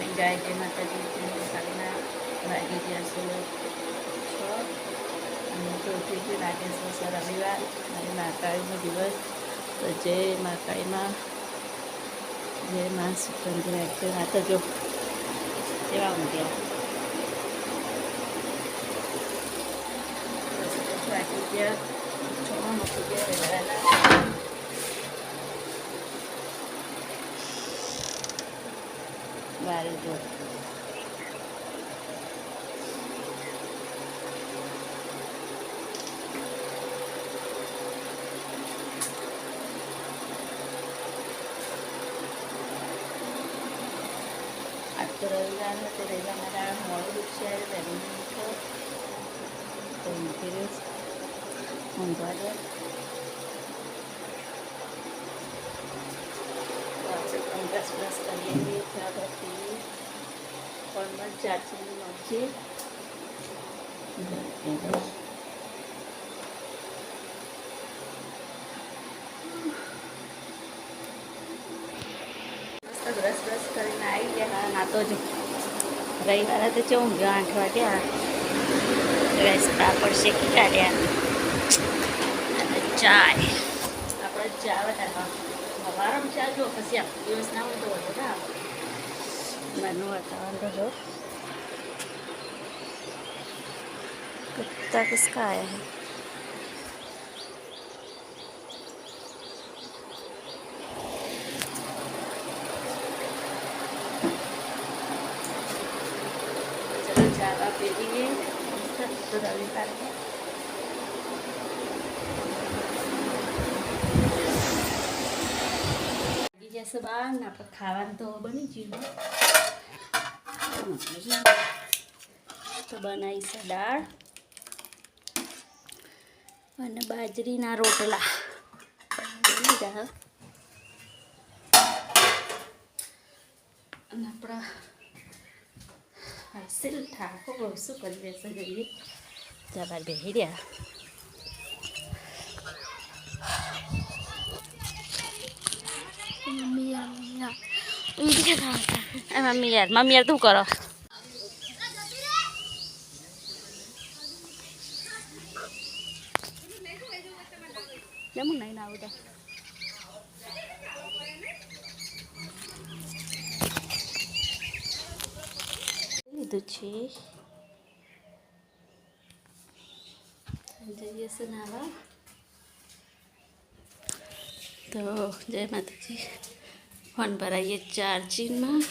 morning ગાય જય માતાજી સાંજના વાગી ગયા 6 અને તો ઉઠી લાગે છે રવિવાર અને મહાકાળીનો દિવસ તો જય મહાકાળીમાં જય મા સુગંધી રાખજો આ તો જો કેવા ઊંઘ્યા વાગી ગયા 6 મૂકી ગયા વહેલા બારે જો આજ તો રવિવાર હતો રવિવાર મારા મોડું દુખશે વહેલું ઉઠો તો મૂકી રહ્યો ઊંઘવા દે બ્રશ કરીએ ત્યાં પછી ફોનમાં ચાર્જિંગ નાખીએ મસ્ત બ્રશ કરીને આવી ગયા નાતો જ રવિવારે તો ચેવું ઊંઘ્યો 8 વાગ્યા રસ પાપડ શેકી કાઢ્યા અને ચાય આપણે ચા બનાવવા સવારમાં ચા જો પછી આખો દિવસ ના હોય તો વધુ ના મનનું વાતાવરણ तो जो कुत्ता किसका आया है चलो चाय पी लिए तो रविवार जैसे बार ना पर खावा तो बनी गયું तो बनाई છે દાળ અને બાજરીના રોટલા બની ગયા અને આપણા હર્ષિલ ઠાકોર શું કરી રહેશે જોઈએ ત્યાં બેસી રહ્યા મમ્મી યાર તું કરો જમું નહીં ના આવતા લીધું છે જઈએ છે નાવા તો જય માતાજી ફોન ભરાઈએ ચાર્જિંગમાં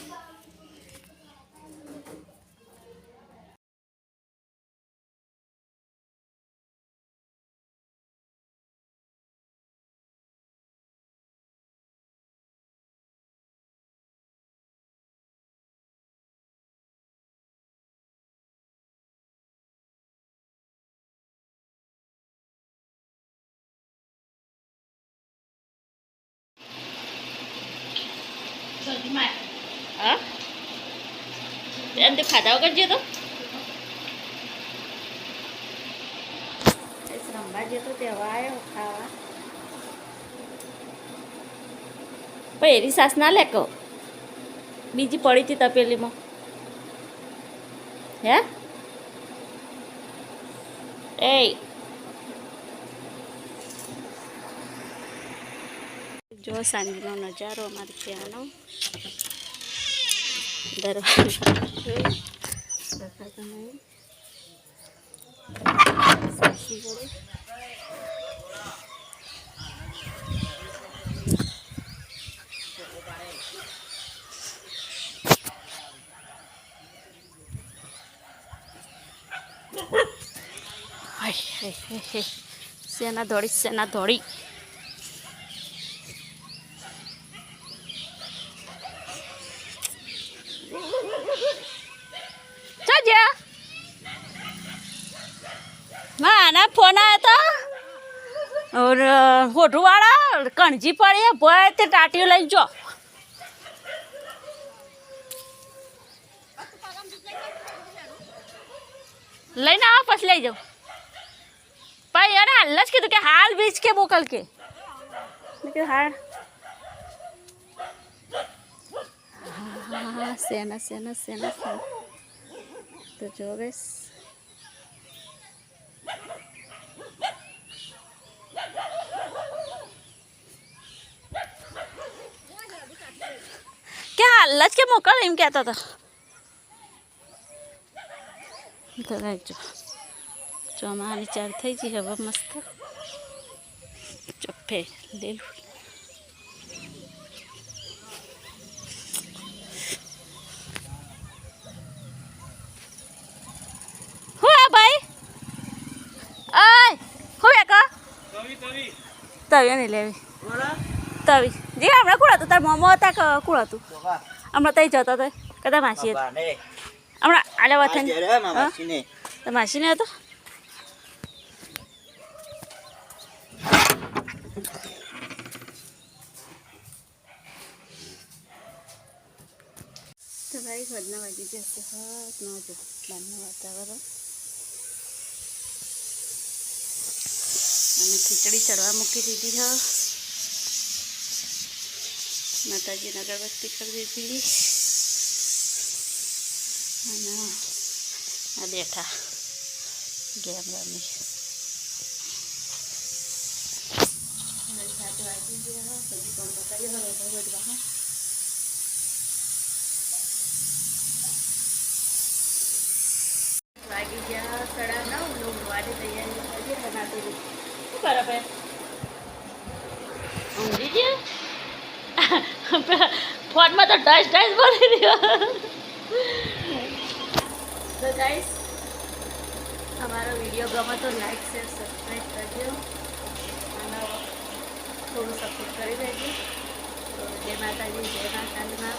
હા એમ તો ખાધા વગર જતો રમવા જતો તેવા આવ્યો ખાવા પણ એરી સાસ ના લે કહો બીજી પડી હતી તપેલીમાં હે એ જો સાંજનો નજારો અમારે ત્યાંનો દરવાજો સાસી જોડે સેના દોડી ना फोन आया था और होटू वाला कणजी पड़ी है बोए ते टाटियो लई जो लईने आ पस लई जाओ भाई अरे हल्लच के तो के हाल बीच के मोकल के हाल સેના તો જો ગઈશ क्या हाल के मोकल एम कहता था तो जो ચોમાની ચાર થઈ ગઈ હવે મસ્ત ચોફે લીલું હું ભાઈ આય હું કા તવી નહીં લેવી તવી જે હમણાં કોણ હતું તાર મોમો હતા કે કોણ હતું હમણાં તઈ જતો હતો કદા માસી હતી હમણાં આલે વથન તો માસીને હતો તો ભાઈ ઘરના વાગી જશે હાથ ન જો બહારનું વાતાવરણ અને ખીચડી ચડવા મૂકી દીધી હ માતાજીને અગરબત્તી કરી દીધી અને આ બેઠા ગેમ રમી 7 વાગી ગયા પછી કોણ બતાવી હવે બધવા વાગી ગયા 9:30 ઊંઘવાની તૈયારી કરી બનાવી શું કરે ભાઈ ઊંઘી ગયા ફોનમાં તો ટાઈસ ભરી દીધો તો ગાઈસ અમારો વિડીયો ગમે તો લાઈક શેર સબસ્ક્રાઈબ કરજો અને થોડું સપોર્ટ કરી દેજો તો જય માતાજી જય મા કાલીમાં